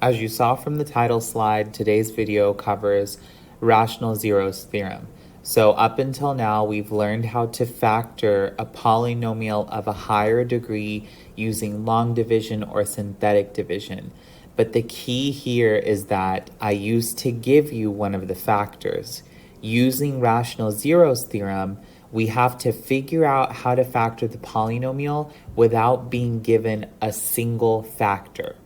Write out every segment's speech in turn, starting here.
As you saw from the title slide, today's video covers rational zeros theorem. So up until now, we've learned how to factor a polynomial of a higher degree using long division or synthetic division. But the key here is that I used to give you one of the factors. Using rational zeros theorem, we have to figure out how to factor the polynomial without being given a single factor.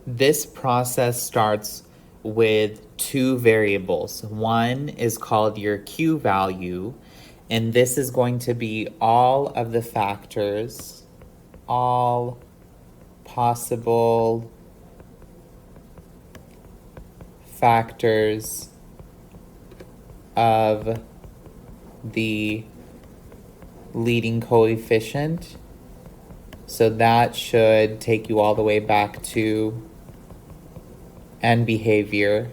This process starts with two variables. One is called your Q value, and this is going to be all of the factors, all possible factors of the leading coefficient. So that should take you all the way back to end behavior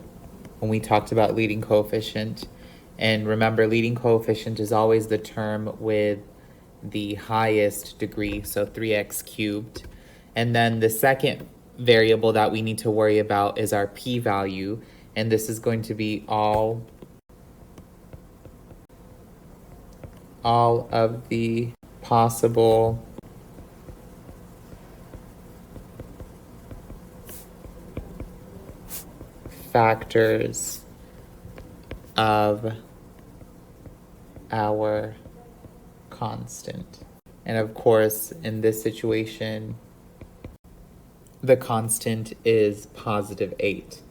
when we talked about leading coefficient. And remember, leading coefficient is always the term with the highest degree, so 3x cubed. And then the second variable that we need to worry about is our p-value, and this is going to be all of the possible factors of our constant. And of course, in this situation, the constant is positive 8.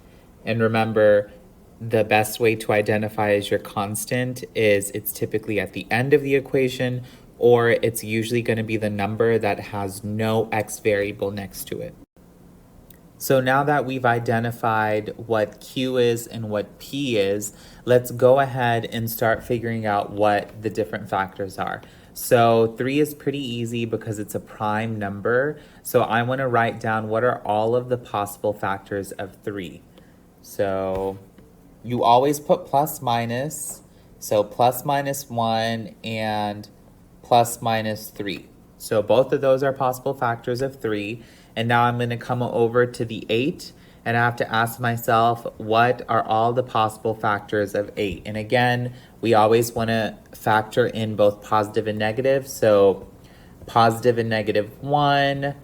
And remember, the best way to identify as your constant is it's typically at the end of the equation, or it's usually going to be the number that has no x variable next to it. So now that we've identified what Q is and what P is, let's go ahead and start figuring out what the different factors are. So 3 is pretty easy because it's a prime number. So I want to write down what are all of the possible factors of 3. So you always put plus minus. So plus minus 1 and plus minus 3. So both of those are possible factors of 3. And now I'm going to come over to the 8, and I have to ask myself, what are all the possible factors of 8? And again, we always want to factor in both positive and negative. So positive and negative 1,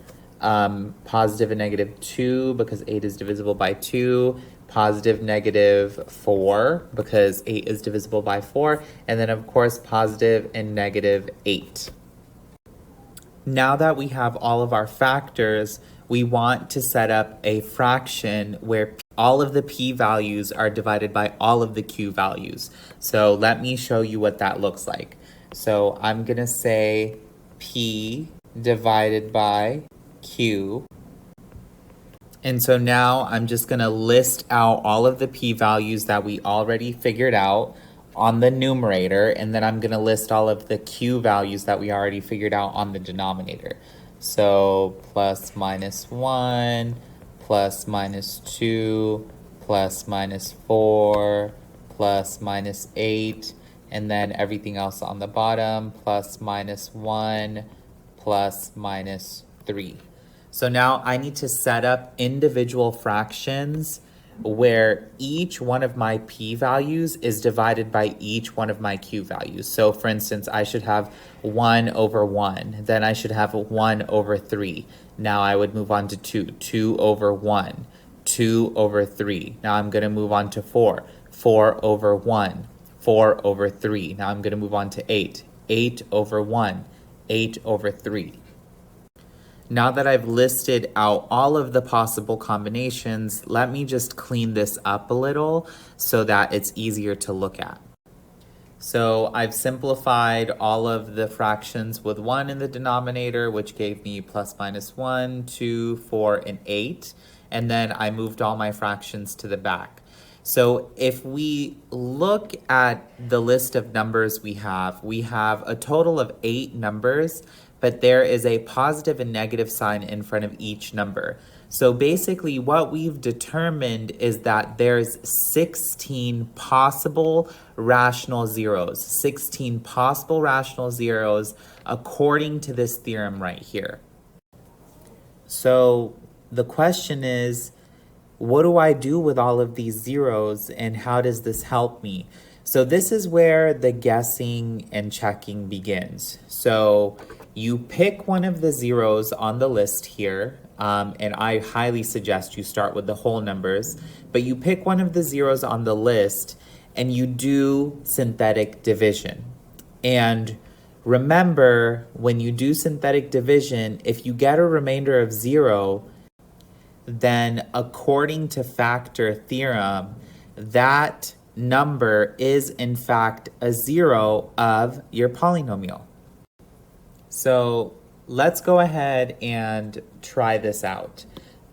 positive and negative 2, because 8 is divisible by 2, positive negative 4, because 8 is divisible by 4, and then of course positive and negative 8. Now that we have all of our factors, we want to set up a fraction where all of the p values are divided by all of the q values. So let me show you what that looks like. So I'm going to say p divided by q. And so now I'm just going to list out all of the p values that we already figured out on the numerator, and then I'm going to list all of the q values that we already figured out on the denominator. So plus minus 1, plus minus 2, plus minus 4, plus minus 8, and then everything else on the bottom, plus minus 1, plus minus 3. So now I need to set up individual fractions where each one of my p values is divided by each one of my q values. So for instance, I should have 1 over 1. Then I should have 1 over 3. Now I would move on to 2. 2 over 1. 2 over 3. Now I'm going to move on to 4. 4 over 1. 4 over 3. Now I'm going to move on to 8. 8 over 1. 8 over 3. Now that I've listed out all of the possible combinations, let me just clean this up a little so that it's easier to look at. So I've simplified all of the fractions with 1 in the denominator, which gave me plus minus 1, 2, 4, and 8. And then I moved all my fractions to the back. So if we look at the list of numbers we have a total of 8 numbers, but there is a positive and negative sign in front of each number. So basically what we've determined is that there's 16 possible rational zeros, 16 possible rational zeros according to this theorem right here. So the question is, what do I do with all of these zeros and how does this help me? So this is where the guessing and checking begins. So you pick one of the zeros on the list here, and I highly suggest you start with the whole numbers, but you pick one of the zeros on the list and you do synthetic division. And remember, when you do synthetic division, if you get a remainder of 0, then according to factor theorem, that number is in fact a 0 of your polynomial. So let's go ahead and try this out.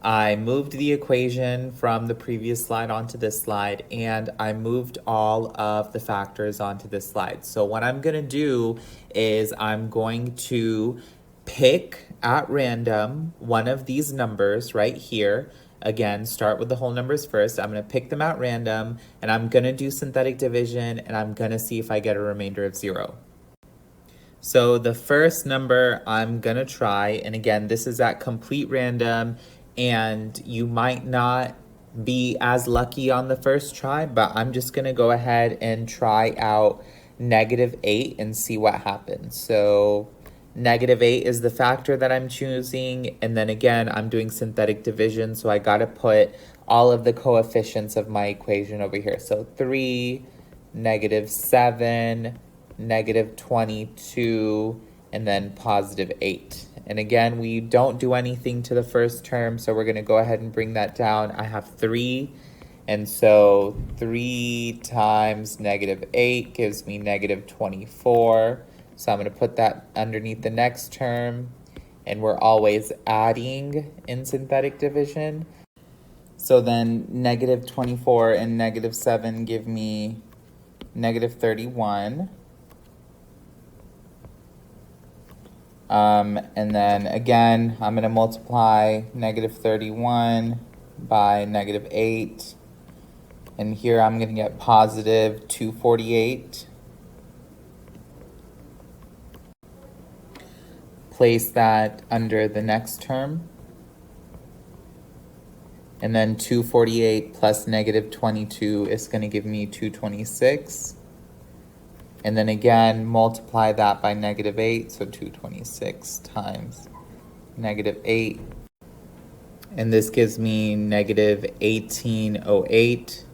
I moved the equation from the previous slide onto this slide, and I moved all of the factors onto this slide. So what I'm going to do is I'm going to pick at random one of these numbers right here. Again, start with the whole numbers first. I'm going to pick them at random, and I'm going to do synthetic division, and I'm going to see if I get a remainder of 0. So the first number I'm going to try, and again, this is at complete random, and you might not be as lucky on the first try, but I'm just going to go ahead and try out -8 and see what happens. So -8 is the factor that I'm choosing, and then again, I'm doing synthetic division, so I got to put all of the coefficients of my equation over here. So 3, -7, -22, and then +8. And again, we don't do anything to the first term, so we're going to go ahead and bring that down. I have 3, and so 3 times -8 gives me -24. So I'm going to put that underneath the next term, and we're always adding in synthetic division. So then -24 and -7 give me -31. And then again, I'm going to multiply -31 by -8. And here I'm going to get +248. Place that under the next term. And then 248 plus -22 is going to give me 226. And then again, multiply that by -8, so 226 times -8. And this gives me -1808.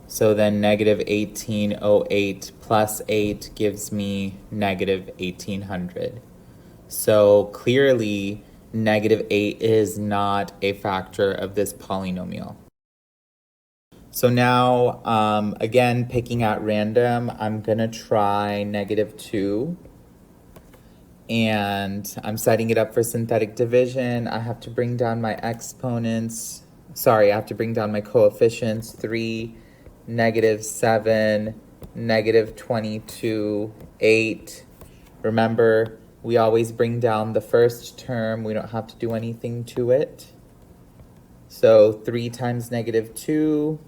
So then -1808 plus 8 gives me -1800. So clearly, -8 is not a factor of this polynomial. So now, again, picking at random, I'm going to try -2. And I'm setting it up for synthetic division. I have to bring down my exponents. Sorry, I have to bring down my coefficients. 3, -7, -22, 8. Remember, we always bring down the first term. We don't have to do anything to it. So 3 times -2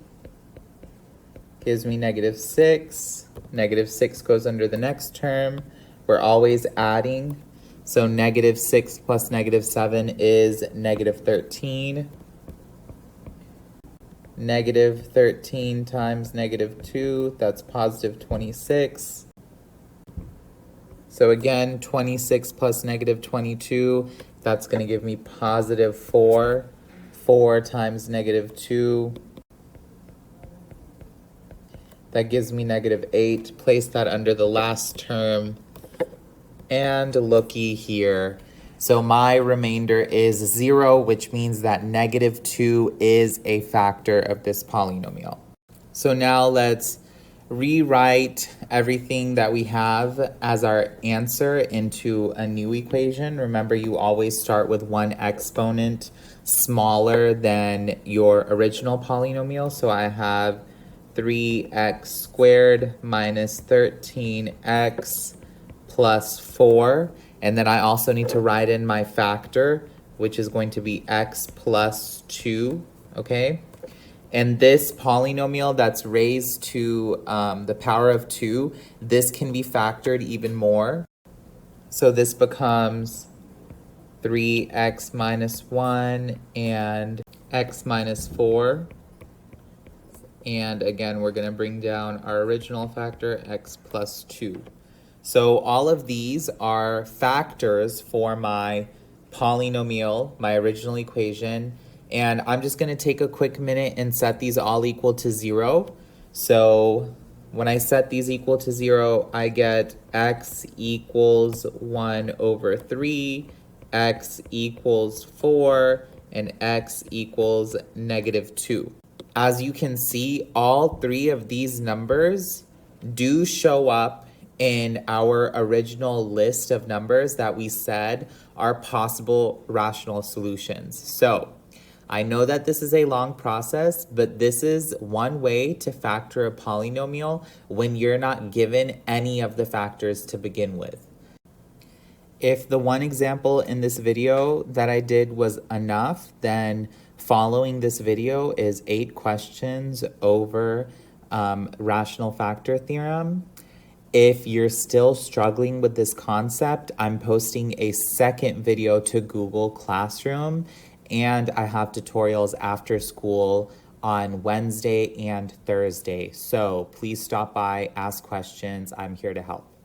gives me -6. -6 goes under the next term. We're always adding. So -6 plus -7 is -13. -13 times -2, that's +26. So again, 26 plus -22, that's going to give me +4. 4 times -2, that gives me -8. Place that under the last term. And looky here. So my remainder is 0, which means that -2 is a factor of this polynomial. So now let's rewrite everything that we have as our answer into a new equation. Remember, you always start with one exponent smaller than your original polynomial. So I have 3x squared minus 13x plus 4. And then I also need to write in my factor, which is going to be x plus 2, okay? And this polynomial that's raised to the power of 2, this can be factored even more. So this becomes 3x minus 1 and x minus 4. And again, we're going to bring down our original factor, x plus 2. So all of these are factors for my polynomial, my original equation. And I'm just going to take a quick minute and set these all equal to 0. So when I set these equal to 0, I get x equals 1 over 3, x equals 4, and x equals negative 2. As you can see, all three of these numbers do show up in our original list of numbers that we said are possible rational solutions. So I know that this is a long process, but this is one way to factor a polynomial when you're not given any of the factors to begin with. If the one example in this video that I did was enough, then following this video is 8 questions over rational factor theorem. If you're still struggling with this concept, I'm posting a second video to Google Classroom, and I have tutorials after school on Wednesday and Thursday. So please stop by, ask questions. I'm here to help.